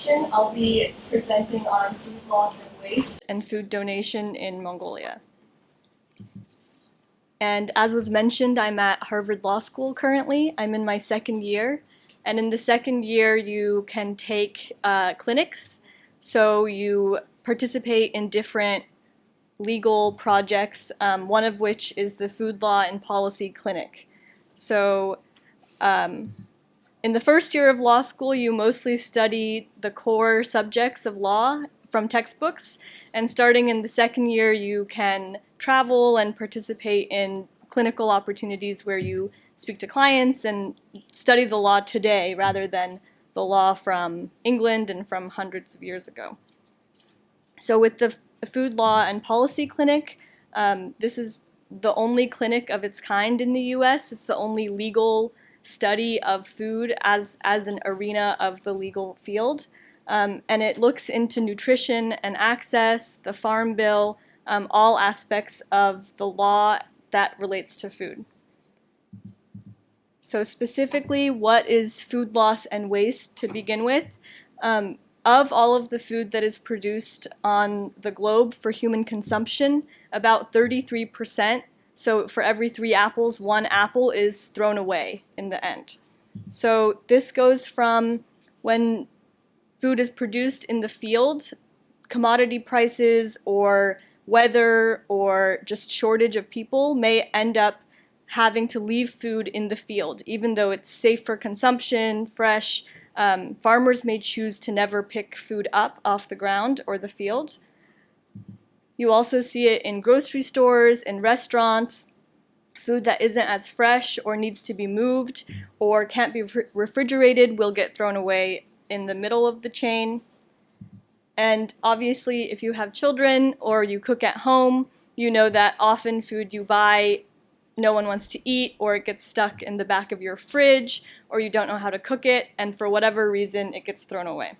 section, I'll be presenting on food loss and waste and food donation in Mongolia. And as was mentioned, I'm at Harvard Law School currently. I'm in my second year. And in the second year, you can take clinics. So you participate in different legal projects, one of which is the Food Law and Policy Clinic. So in the first year of law school, you mostly study the core subjects of law from textbooks, and starting in the second year, you can travel and participate in clinical opportunities where you speak to clients and study the law today rather than the law from England and from hundreds of years ago. So with the Food Law and Policy Clinic, this is the only clinic of its kind in the US. It's the only legal study of food as an arena of the legal field. And it looks into nutrition and access, the Farm Bill, all aspects of the law that relates to food. So specifically, what is food loss and waste to begin with? Of all of the food that is produced on the globe for human consumption, about 33%, so for every 3 apples, 1 apple is thrown away in the end. So this goes from when food is produced in the field, commodity prices or weather or just shortage of people may end up having to leave food in the field, even though it's safe for consumption, fresh. Farmers may choose to never pick food up off the ground or the field. You also see it in grocery stores, in restaurants, food that isn't as fresh or needs to be moved or can't be refrigerated will get thrown away in the middle of the chain. And obviously, if you have children or you cook at home, you know that often food you buy no one wants to eat, or it gets stuck in the back of your fridge, or you don't know how to cook it, and for whatever reason, it gets thrown away.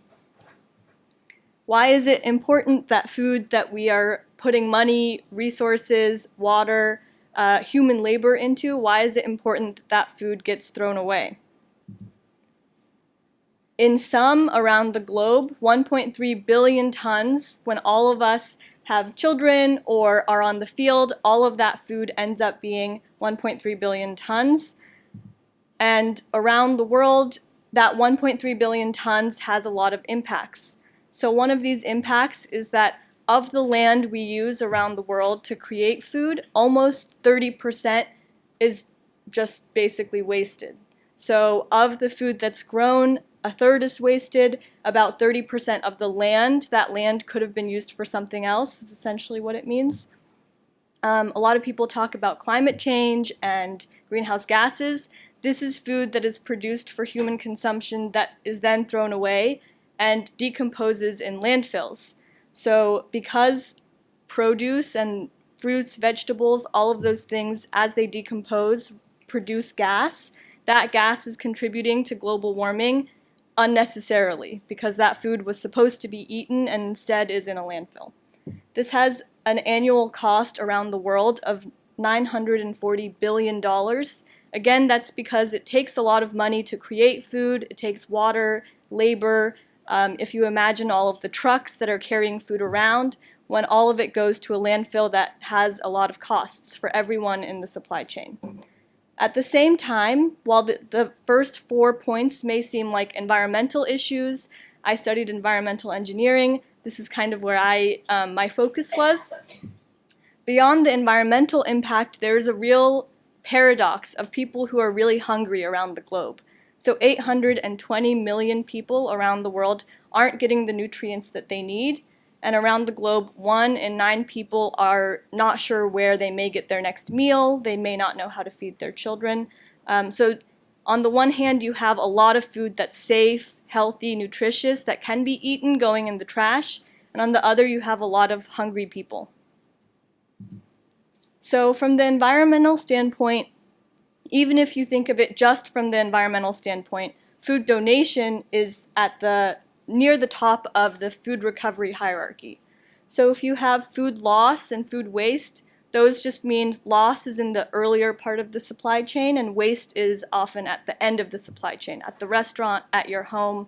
Why is it important that food that we are putting money, resources, water, human labor into, why is it important that food gets thrown away? In sum, around the globe, 1.3 billion tons, when all of us have children or are on the field, all of that food ends up being 1.3 billion tons. And around the world, that 1.3 billion tons has a lot of impacts. So one of these impacts is that of the land we use around the world to create food, almost 30% is just basically wasted. So of the food that's grown, a third is wasted. About 30% of the land, that land could have been used for something else, is essentially what it means. A lot of people talk about climate change and greenhouse gases. This is food that is produced for human consumption that is then thrown away and decomposes in landfills. So because produce and fruits, vegetables, all of those things, as they decompose, produce gas, that gas is contributing to global warming unnecessarily because that food was supposed to be eaten and instead is in a landfill. This has an annual cost around the world of $940 billion. Again, that's because it takes a lot of money to create food. It takes water, labor. If you imagine all of the trucks that are carrying food around, when all of it goes to a landfill, that has a lot of costs for everyone in the supply chain. At the same time, while the first 4 points may seem like environmental issues, I studied environmental engineering. This is kind of where my focus was. Beyond the environmental impact, there's a real paradox of people who are really hungry around the globe. So 820 million people around the world aren't getting the nutrients that they need. And around the globe, 1 in 9 people are not sure where they may get their next meal. They may not know how to feed their children. So on the one hand, you have a lot of food that's safe, healthy, nutritious, that can be eaten going in the trash. And on the other, you have a lot of hungry people. So from the environmental standpoint, even if you think of it just from the environmental standpoint, food donation is near the top of the food recovery hierarchy. So if you have food loss and food waste, those just mean loss is in the earlier part of the supply chain and waste is often at the end of the supply chain, at the restaurant, at your home.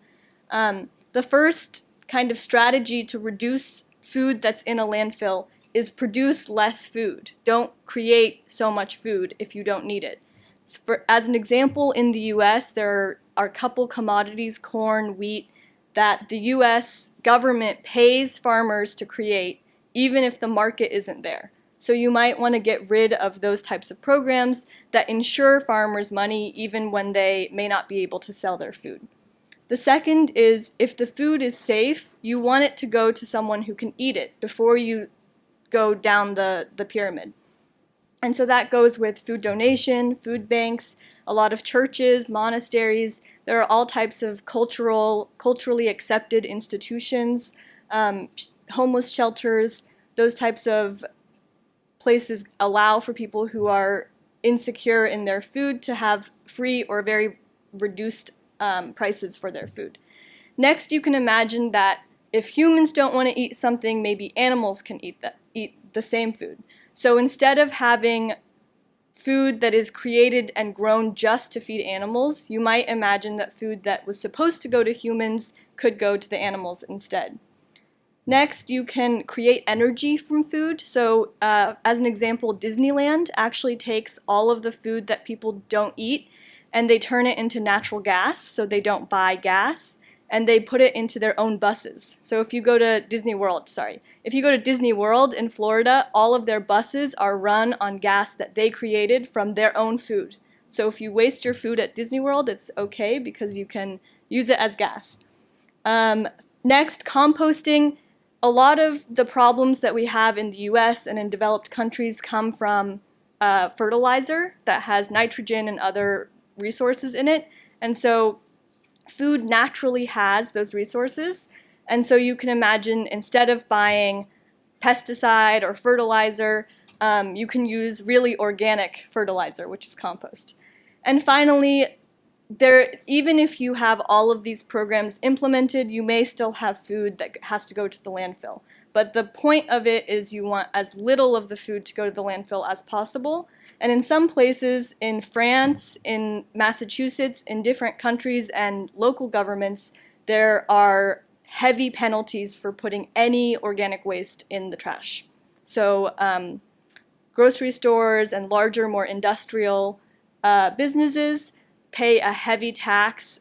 The first kind of strategy to reduce food that's in a landfill is produce less food. Don't create so much food if you don't need it. As an example, in the US, there are a couple commodities, corn, wheat, that the US government pays farmers to create, even if the market isn't there. So you might want to get rid of those types of programs that ensure farmers money even when they may not be able to sell their food. The second is, if the food is safe, you want it to go to someone who can eat it before you go down the pyramid. And so that goes with food donation, food banks, a lot of churches, monasteries. There are all types of culturally accepted institutions, homeless shelters. Those types of places allow for people who are insecure in their food to have free or very reduced prices for their food. Next, you can imagine that if humans don't want to eat something, maybe animals can eat the same food. So instead of having food that is created and grown just to feed animals, you might imagine that food that was supposed to go to humans could go to the animals instead. Next, you can create energy from food. So as an example, Disneyland actually takes all of the food that people don't eat and they turn it into natural gas, so they don't buy gas, and they put it into their own buses. So if you go to Disney World in Florida, all of their buses are run on gas that they created from their own food. So if you waste your food at Disney World, it's okay because you can use it as gas. Next, composting. A lot of the problems that we have in the US and in developed countries come from fertilizer that has nitrogen and other resources in it. And so food naturally has those resources. And so you can imagine, instead of buying pesticide or fertilizer, you can use really organic fertilizer, which is compost. And finally, even if you have all of these programs implemented, you may still have food that has to go to the landfill. But the point of it is you want as little of the food to go to the landfill as possible. And in some places, in France, in Massachusetts, in different countries and local governments, there are heavy penalties for putting any organic waste in the trash. So grocery stores and larger, more industrial businesses pay a heavy tax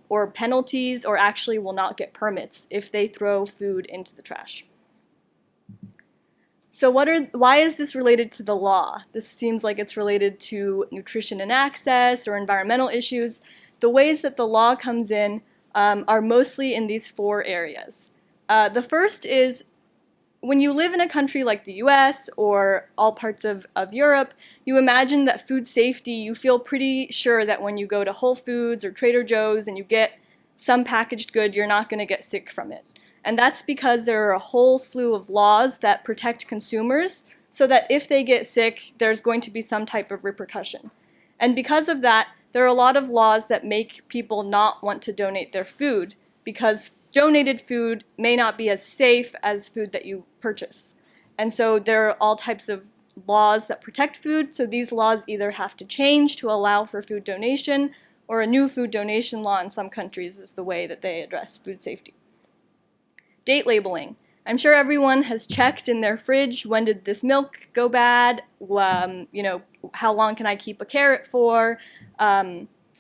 or penalties, or actually will not get permits if they throw food into the trash. So why is this related to the law? This seems like it's related to nutrition and access or environmental issues. The ways that the law comes in are mostly in these 4 areas. The first is, when you live in a country like the US or all parts of Europe, you imagine that food safety, you feel pretty sure that when you go to Whole Foods or Trader Joe's and you get some packaged good, you're not going to get sick from it. And that's because there are a whole slew of laws that protect consumers so that if they get sick, there's going to be some type of repercussion. And because of that, there are a lot of laws that make people not want to donate their food, because donated food may not be as safe as food that you purchase. And so there are all types of laws that protect food, so these laws either have to change to allow for food donation, or a new food donation law in some countries is the way that they address food safety. Date labeling. I'm sure everyone has checked in their fridge, when did this milk go bad? How long can I keep a carrot for?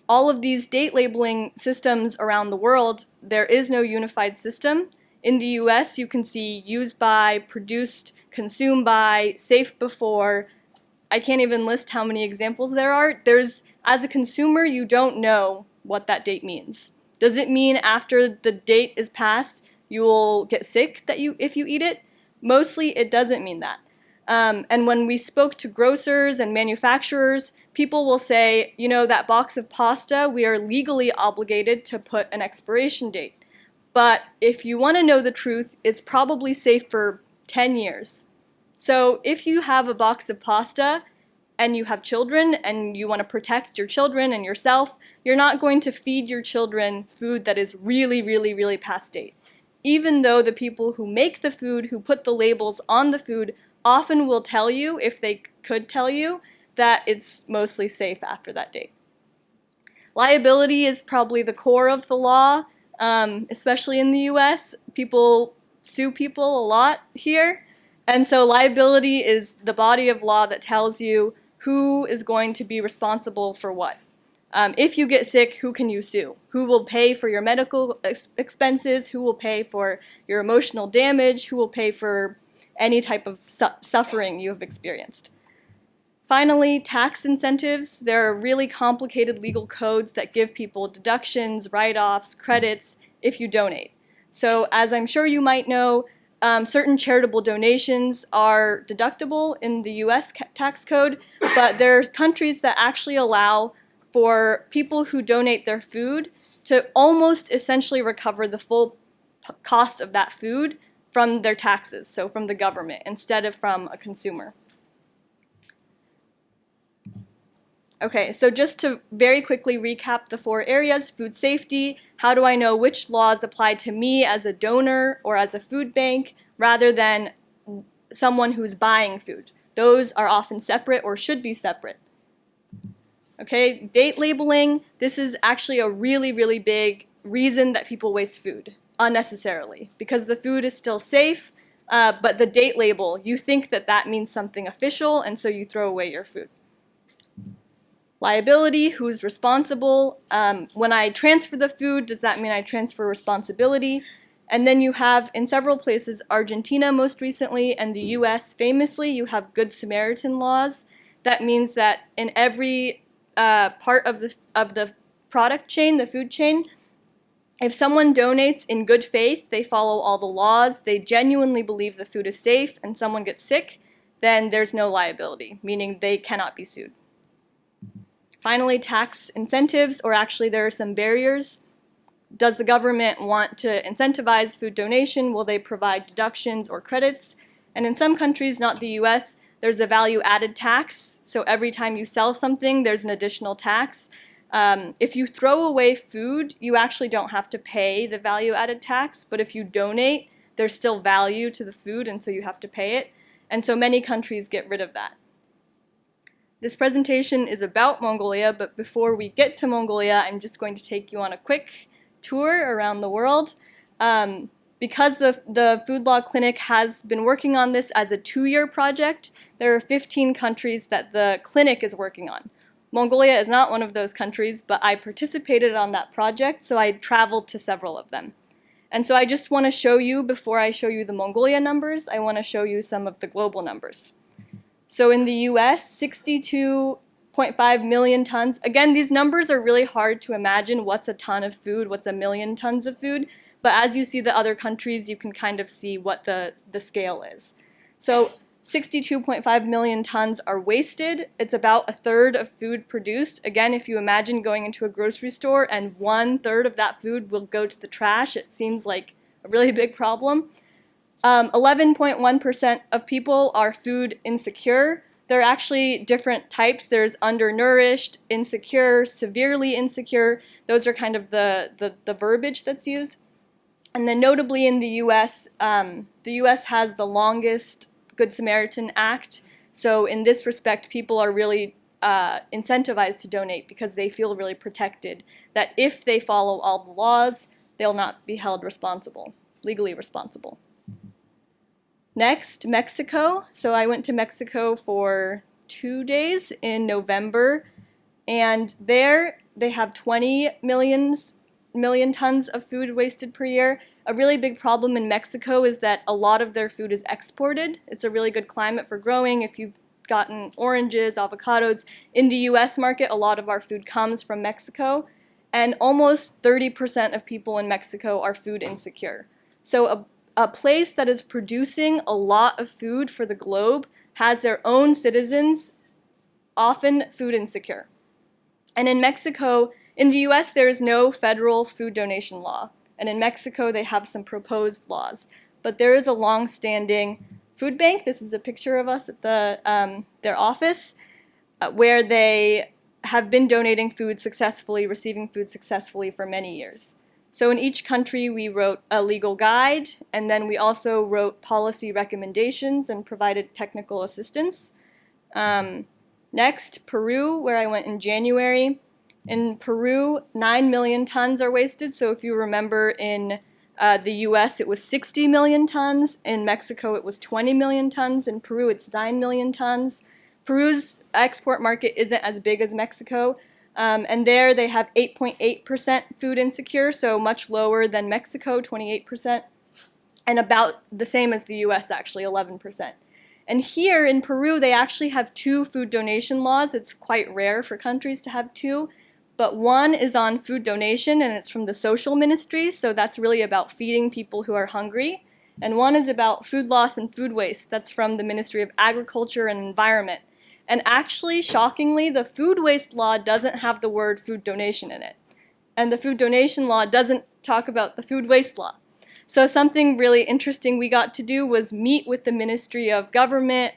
All of these date labeling systems around the world, there is no unified system. In the US, you can see use by, produced, consume by, safe before. I can't even list how many examples there are. As a consumer, you don't know what that date means. Does it mean after the date is passed, you will get sick if you eat it? Mostly, it doesn't mean that. And when we spoke to grocers and manufacturers, people will say, that box of pasta, we are legally obligated to put an expiration date. But if you want to know the truth, it's probably safe for 10 years. So if you have a box of pasta and you have children and you want to protect your children and yourself, you're not going to feed your children food that is really, really, really past date. Even though the people who make the food, who put the labels on the food, often will tell you, if they could tell you, that it's mostly safe after that date. Liability is probably the core of the law. especially in the US. People sue people a lot here. And so liability is the body of law that tells you who is going to be responsible for what. If you get sick, who can you sue? Who will pay for your medical expenses? Who will pay for your emotional damage? Who will pay for any type of suffering you have experienced? Finally, tax incentives. There are really complicated legal codes that give people deductions, write-offs, credits if you donate. So as I'm sure you might know, certain charitable donations are deductible in the US tax code, but there are countries that actually allow for people who donate their food to almost essentially recover the full cost of that food from their taxes, so from the government, instead of from a consumer. Okay, so just to very quickly recap the 4 areas: food safety, how do I know which laws apply to me as a donor or as a food bank rather than someone who's buying food. Those are often separate or should be separate. Okay, date labeling, this is actually a really, really big reason that people waste food unnecessarily, because the food is still safe, but the date label, you think that that means something official, and so you throw away your food. Liability, who's responsible? When I transfer the food, does that mean I transfer responsibility? And then you have, in several places, Argentina most recently, and the US famously, you have Good Samaritan laws. That means that in every part of the product chain, the food chain, if someone donates in good faith, they follow all the laws, they genuinely believe the food is safe, and someone gets sick, then there's no liability, meaning they cannot be sued. Finally, tax incentives, or actually there are some barriers. Does the government want to incentivize food donation? Will they provide deductions or credits? And in some countries, not the US, there's a value-added tax. So every time you sell something, there's an additional tax. If you throw away food, you actually don't have to pay the value-added tax. But if you donate, there's still value to the food, and so you have to pay it. And so many countries get rid of that. This presentation is about Mongolia, but before we get to Mongolia, I'm just going to take you on a quick tour around the world. Because the Food Law Clinic has been working on this as a 2-year project, there are 15 countries that the clinic is working on. Mongolia is not one of those countries, but I participated on that project, so I traveled to several of them. And so I just want to show you, before I show you the Mongolia numbers, I want to show you some of the global numbers. So in the US, 62.5 million tons. Again, these numbers are really hard to imagine. What's a ton of food? What's a million tons of food? But as you see the other countries, you can kind of see what the scale is. So 62.5 million tons are wasted. It's about 1/3 of food produced. Again, if you imagine going into a grocery store and 1/3 of that food will go to the trash, it seems like a really big problem. 11.1% of people are food insecure. There are actually different types. There's undernourished, insecure, severely insecure. Those are kind of the verbiage that's used. And then notably in the US has the longest Good Samaritan Act. So in this respect, people are really incentivized to donate because they feel really protected, that if they follow all the laws, they'll not be held responsible, legally responsible. Next, Mexico. So I went to Mexico for 2 days in November, and there they have 20 million tons of food wasted per year. A really big problem in Mexico is that a lot of their food is exported. It's a really good climate for growing. If you've gotten oranges, avocados, in the US market, a lot of our food comes from Mexico, and almost 30% of people in Mexico are food insecure. So a place that is producing a lot of food for the globe has their own citizens often food insecure. And in Mexico, in the US, there is no federal food donation law. And in Mexico, they have some proposed laws. But there is a long-standing food bank. This is a picture of us at their office, where they have been donating food successfully, receiving food successfully for many years. So in each country, we wrote a legal guide, and then we also wrote policy recommendations and provided technical assistance. Next, Peru, where I went in January. In Peru, 9 million tons are wasted. So if you remember, in the US, it was 60 million tons. In Mexico, it was 20 million tons. In Peru, it's 9 million tons. Peru's export market isn't as big as Mexico. And there they have 8.8% food insecure, so much lower than Mexico, 28%, and about the same as the US, actually, 11%. And here in Peru, they actually have 2 food donation laws. It's quite rare for countries to have 2. But one is on food donation, and it's from the social ministry, so that's really about feeding people who are hungry. And one is about food loss and food waste. That's from the Ministry of Agriculture and Environment. And actually, shockingly, the food waste law doesn't have the word food donation in it. And the food donation law doesn't talk about the food waste law. So something really interesting we got to do was meet with the Ministry of Agriculture,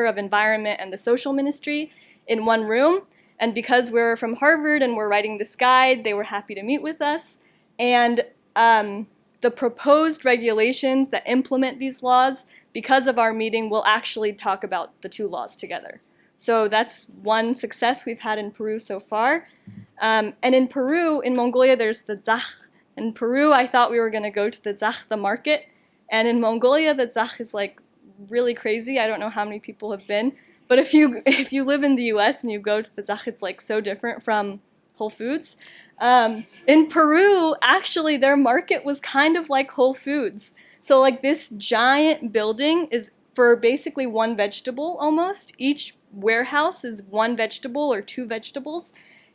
of Environment, and the Social Ministry in one room. And because we're from Harvard and we're writing this guide, they were happy to meet with us. And the proposed regulations that implement these laws, because of our meeting, will actually talk about the 2 laws together. So that's one success we've had in Peru so far. And in Peru, in Mongolia, there's the Zakh. In Peru, I thought we were going to go to the Zakh, the market. And in Mongolia, the Zakh is like really crazy. I don't know how many people have been. But if you live in the US and you go to the Zakh, it's like so different from Whole Foods. In Peru, actually, their market was kind of like Whole Foods. So like this giant building is for basically one vegetable almost. Each warehouse is one vegetable or 2 vegetables.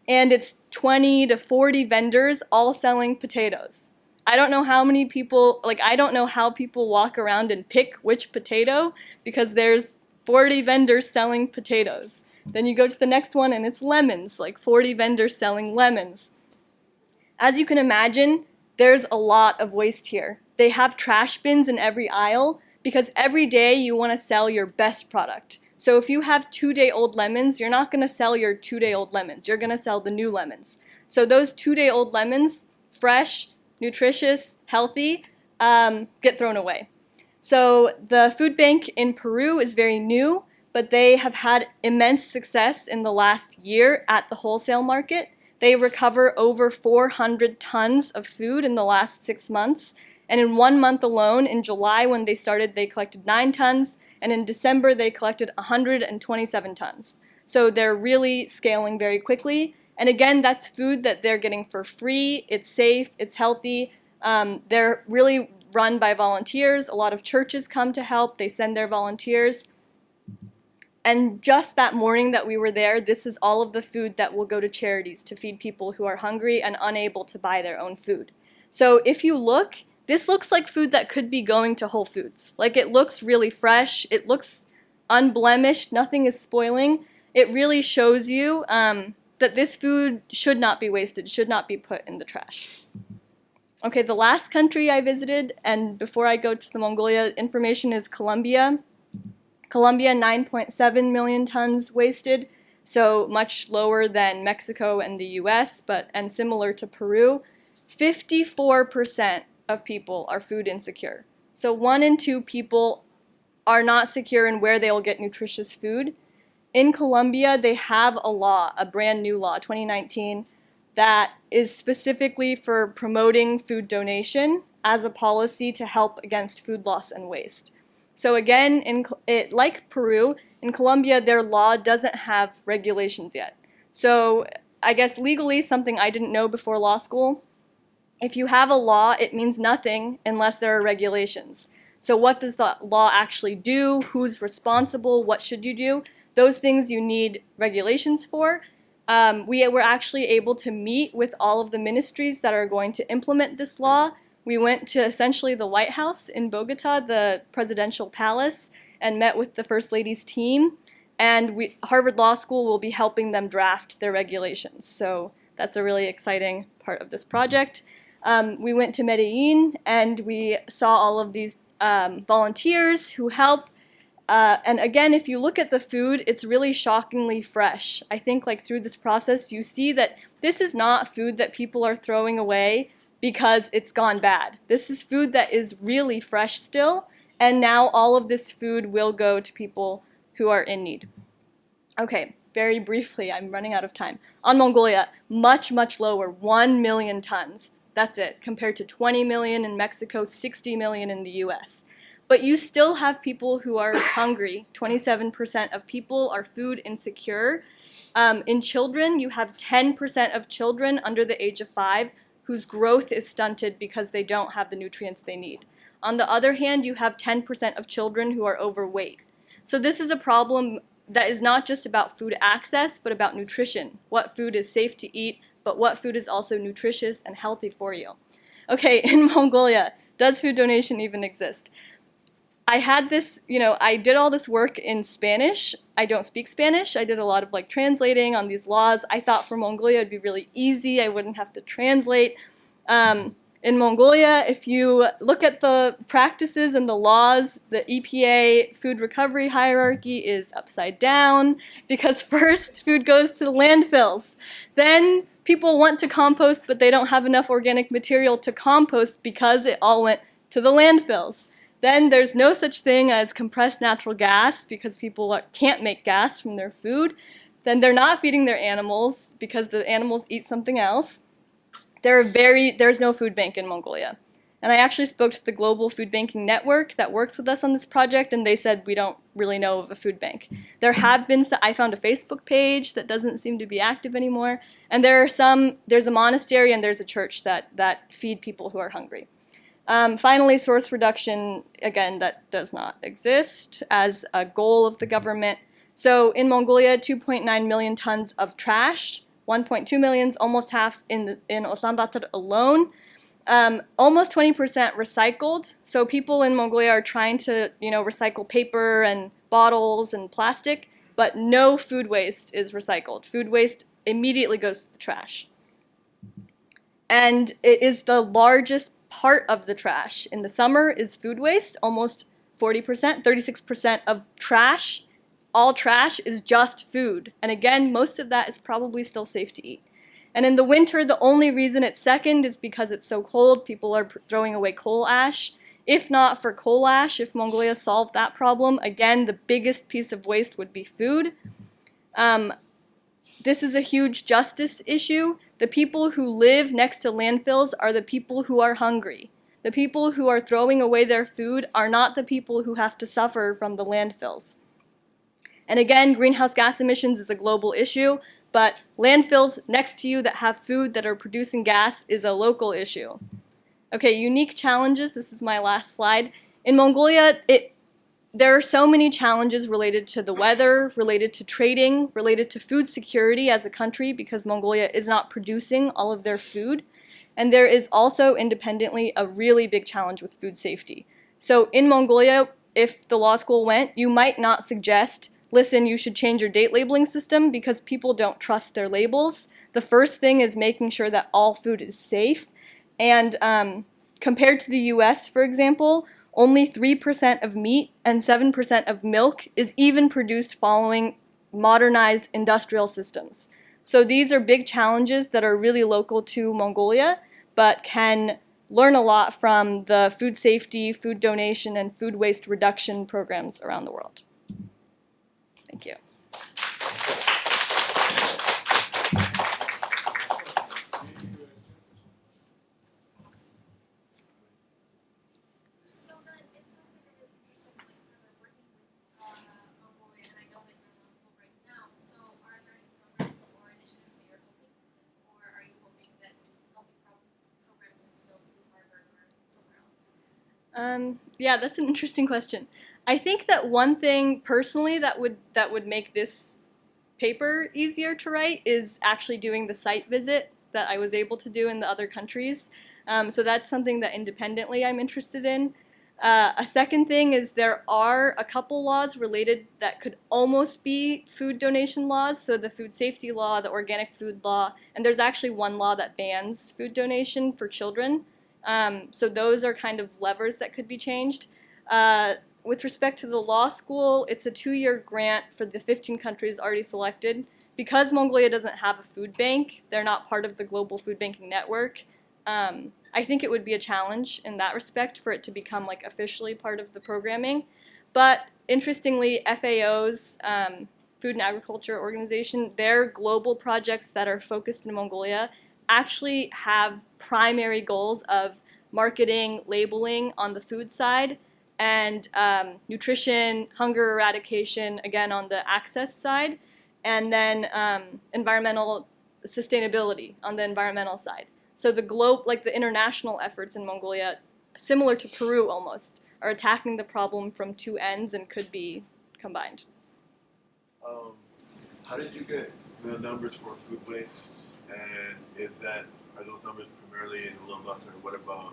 And it's 20 to 40 vendors all selling potatoes. I don't know how many people, I don't know how people walk around and pick which potato, because there's 40 vendors selling potatoes. Then you go to the next one and it's lemons, like 40 vendors selling lemons. As you can imagine, there's a lot of waste here. They have trash bins in every aisle because every day you want to sell your best product. So if you have 2-day-old lemons, you're not going to sell your 2-day-old lemons. You're going to sell the new lemons. So those 2-day-old lemons, fresh, nutritious, healthy, get thrown away. So the food bank in Peru is very new, but they have had immense success in the last year at the wholesale market. They recover over 400 tons of food in the last 6 months. And in 1 month alone, in July when they started, they collected 9 tons. And in December, they collected 127 tons. So they're really scaling very quickly. And again, that's food that they're getting for free. It's safe, it's healthy. They're really run by volunteers. A lot of churches come to help. They send their volunteers. And just that morning that we were there, this is all of the food that will go to charities to feed people who are hungry and unable to buy their own food. So if you look, this looks like food that could be going to Whole Foods. Like, it looks really fresh. It looks unblemished. Nothing is spoiling. It really shows you that this food should not be wasted, should not be put in the trash. Okay, the last country I visited, and before I go to the Mongolia information, is Colombia. Colombia, 9.7 million tons wasted, so much lower than Mexico and the US, and similar to Peru. 54% of people are food insecure. So 1 in 2 people are not secure in where they'll get nutritious food. In Colombia, they have a law, a brand new law, 2019, that is specifically for promoting food donation as a policy to help against food loss and waste. So again, like Peru, in Colombia, their law doesn't have regulations yet. So I guess legally, something I didn't know before law school, if you have a law, it means nothing unless there are regulations. So what does the law actually do? Who's responsible? What should you do? Those things you need regulations for. We were actually able to meet with all of the ministries that are going to implement this law. We went to essentially the White House in Bogota, the presidential palace, and met with the First Lady's team. And Harvard Law School will be helping them draft their regulations. So that's a really exciting part of this project. We went to Medellin, and we saw all of these volunteers who help. And again, if you look at the food, it's really shockingly fresh. I think through this process, you see that this is not food that people are throwing away because it's gone bad. This is food that is really fresh still, and now all of this food will go to people who are in need. Okay, very briefly, I'm running out of time. On Mongolia, much, much lower, 1 million tons. That's it, compared to 20 million in Mexico, 60 million in the US. But you still have people who are hungry. 27% of people are food insecure. In children, you have 10% of children under the age of 5 whose growth is stunted because they don't have the nutrients they need. On the other hand, you have 10% of children who are overweight. So this is a problem that is not just about food access, but about nutrition. What food is safe to eat, but what food is also nutritious and healthy for you. Okay, in Mongolia, does food donation even exist? I had this, I did all this work in Spanish. I don't speak Spanish. I did a lot of translating on these laws. I thought for Mongolia it'd be really easy. I wouldn't have to translate. In Mongolia, if you look at the practices and the laws, the EPA food recovery hierarchy is upside down because first food goes to the landfills. Then people want to compost, but they don't have enough organic material to compost because it all went to the landfills. Then there's no such thing as compressed natural gas because people can't make gas from their food. Then they're not feeding their animals because the animals eat something else. There's no food bank in Mongolia. And I actually spoke to the Global Food Banking Network that works with us on this project, and they said we don't really know of a food bank. There have been, I found a Facebook page that doesn't seem to be active anymore, and there's a monastery and there's a church that feed people who are hungry. Finally, source reduction, again, that does not exist as a goal of the government. So in Mongolia, 2.9 million tons of trash, 1.2 million, almost half in Ulaanbaatar alone. Almost 20% recycled. So people in Mongolia are trying to, recycle paper and bottles and plastic, but no food waste is recycled. Food waste immediately goes to the trash. And it is the largest part of the trash. In the summer is food waste, almost 40%, 36% of trash. All trash is just food. And again, most of that is probably still safe to eat. And in the winter, the only reason it's second is because it's so cold. People are throwing away coal ash. If not for coal ash, if Mongolia solved that problem, again, the biggest piece of waste would be food. This is a huge justice issue. The people who live next to landfills are the people who are hungry. The people who are throwing away their food are not the people who have to suffer from the landfills. And again, greenhouse gas emissions is a global issue, but landfills next to you that have food that are producing gas is a local issue. Okay, unique challenges. This is my last slide. In Mongolia, there are so many challenges related to the weather, related to trading, related to food security as a country because Mongolia is not producing all of their food. And there is also independently a really big challenge with food safety. So in Mongolia, if the law school went, you might not suggest, listen, you should change your date labeling system because people don't trust their labels. The first thing is making sure that all food is safe. And compared to the US, for example, only 3% of meat and 7% of milk is even produced following modernized industrial systems. So these are big challenges that are really local to Mongolia, but can learn a lot from the food safety, food donation, and food waste reduction programs around the world. Thank you. Yeah, that's an interesting question. I think that one thing personally that would make this paper easier to write is actually doing the site visit that I was able to do in the other countries. So that's something that independently I'm interested in. A second thing is there are a couple laws related that could almost be food donation laws, so the food safety law, the organic food law, and there's actually one law that bans food donation for children. So those are kind of levers that could be changed. With respect to the law school, it's a 2-year grant for the 15 countries already selected. Because Mongolia doesn't have a food bank, they're not part of the Global Food Banking Network. I think it would be a challenge in that respect for it to become officially part of the programming. But interestingly, FAOs Food and Agriculture Organization, their global projects that are focused in Mongolia actually have primary goals of marketing, labeling on the food side, and nutrition, hunger eradication, again on the access side, and then environmental sustainability on the environmental side. So the the international efforts in Mongolia, similar to Peru almost, are attacking the problem from two ends and could be combined. How did you get the numbers for food waste? And are those numbers primarily in Ulaanbaatar? What about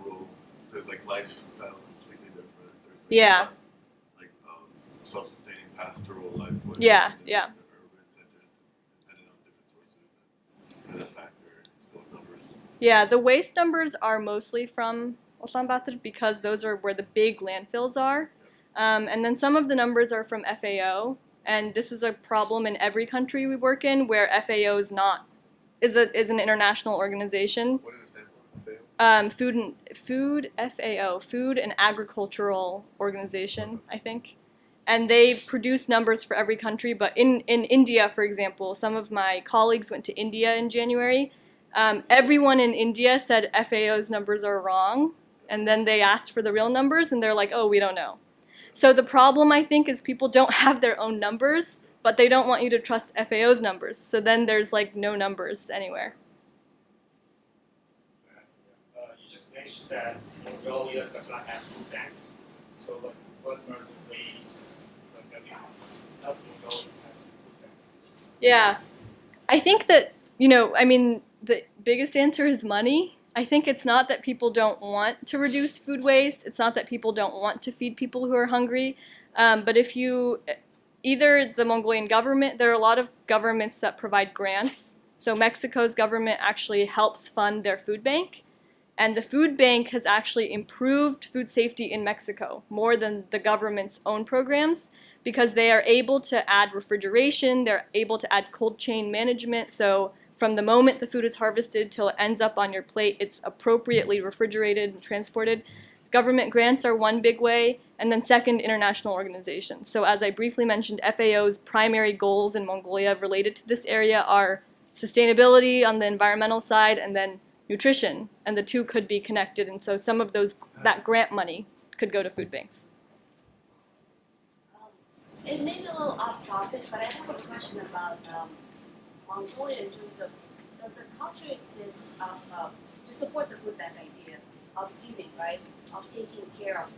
rural? Because lifestyle is completely different. Yeah. Self-sustaining pastoral life. Yeah. The urban center, depending on different sources. And that factor those numbers. Yeah, the waste numbers are mostly from Ulaanbaatar because those are where the big landfills are. And then some of the numbers are from FAO, and this is a problem in every country we work in where FAO is an international organization. What does it stand for? Food and Agricultural Organization, I think. And they produce numbers for every country, but in India, for example, some of my colleagues went to India in January. Everyone in India said FAO's numbers are wrong, and then they asked for the real numbers, and they're like, oh, we don't know. So the problem, I think, is people don't have their own numbers, but they don't want you to trust FAO's numbers. So then there's no numbers anywhere. You just mentioned that Mongolia does not have food bank. So what are the ways that we help Mongolia have a food bank? Yeah, I think that, the biggest answer is money. I think it's not that people don't want to reduce food waste. It's not that people don't want to feed people who are hungry. But either the Mongolian government, there are a lot of governments that provide grants. So Mexico's government actually helps fund their food bank. And the food bank has actually improved food safety in Mexico more than the government's own programs because they are able to add refrigeration, they're able to add cold chain management. So from the moment the food is harvested till it ends up on your plate, it's appropriately refrigerated and transported. Government grants are one big way, and then second, international organizations. So as I briefly mentioned, FAO's primary goals in Mongolia related to this area are sustainability on the environmental side and then nutrition, and the two could be connected, and so some of that grant money could go to food banks. It may be a little off topic, but I have a question about Mongolia in terms of, does the culture exist of, to support the food bank idea, of giving, right? Of taking care of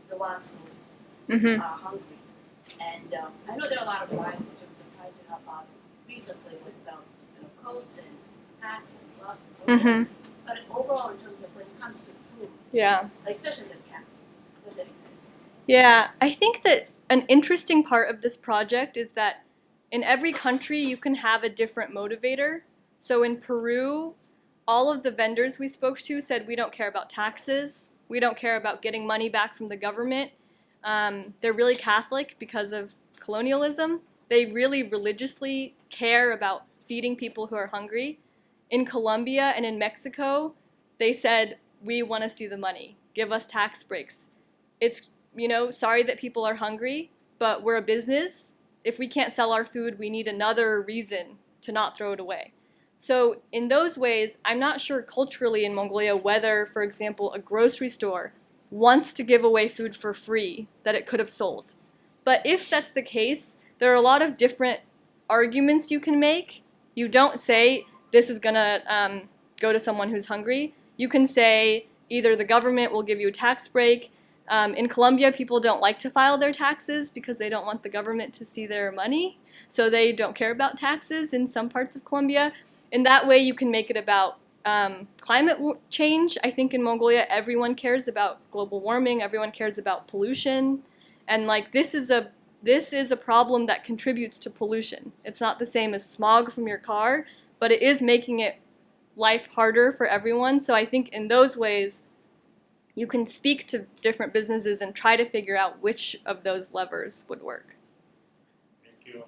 the ones who are hungry. And I know there are a lot of drives in terms of trying to help out recently with coats and hats and gloves and so forth. But overall, in terms of when it comes to food, especially the camp, does it exist? Yeah, I think that an interesting part of this project is that in every country you can have a different motivator. So in Peru, all of the vendors we spoke to said we don't care about taxes, we don't care about getting money back from the government. They're really Catholic because of colonialism. They really religiously care about feeding people who are hungry. In Colombia and in Mexico, they said, we want to see the money. Give us tax breaks. It's, sorry that people are hungry, but we're a business. If we can't sell our food, we need another reason to not throw it away. So in those ways, I'm not sure culturally in Mongolia whether, for example, a grocery store wants to give away food for free that it could have sold. But if that's the case, there are a lot of different arguments you can make. You don't say this is going to go to someone who's hungry. You can say either the government will give you a tax break. In Colombia, people don't like to file their taxes because they don't want the government to see their money. So they don't care about taxes in some parts of Colombia. In that way, you can make it about climate change. I think in Mongolia, everyone cares about global warming. Everyone cares about pollution. And this is a problem that contributes to pollution. It's not the same as smog from your car, but it is making life harder for everyone. So I think in those ways, you can speak to different businesses and try to figure out which of those levers would work. Thank you.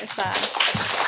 It's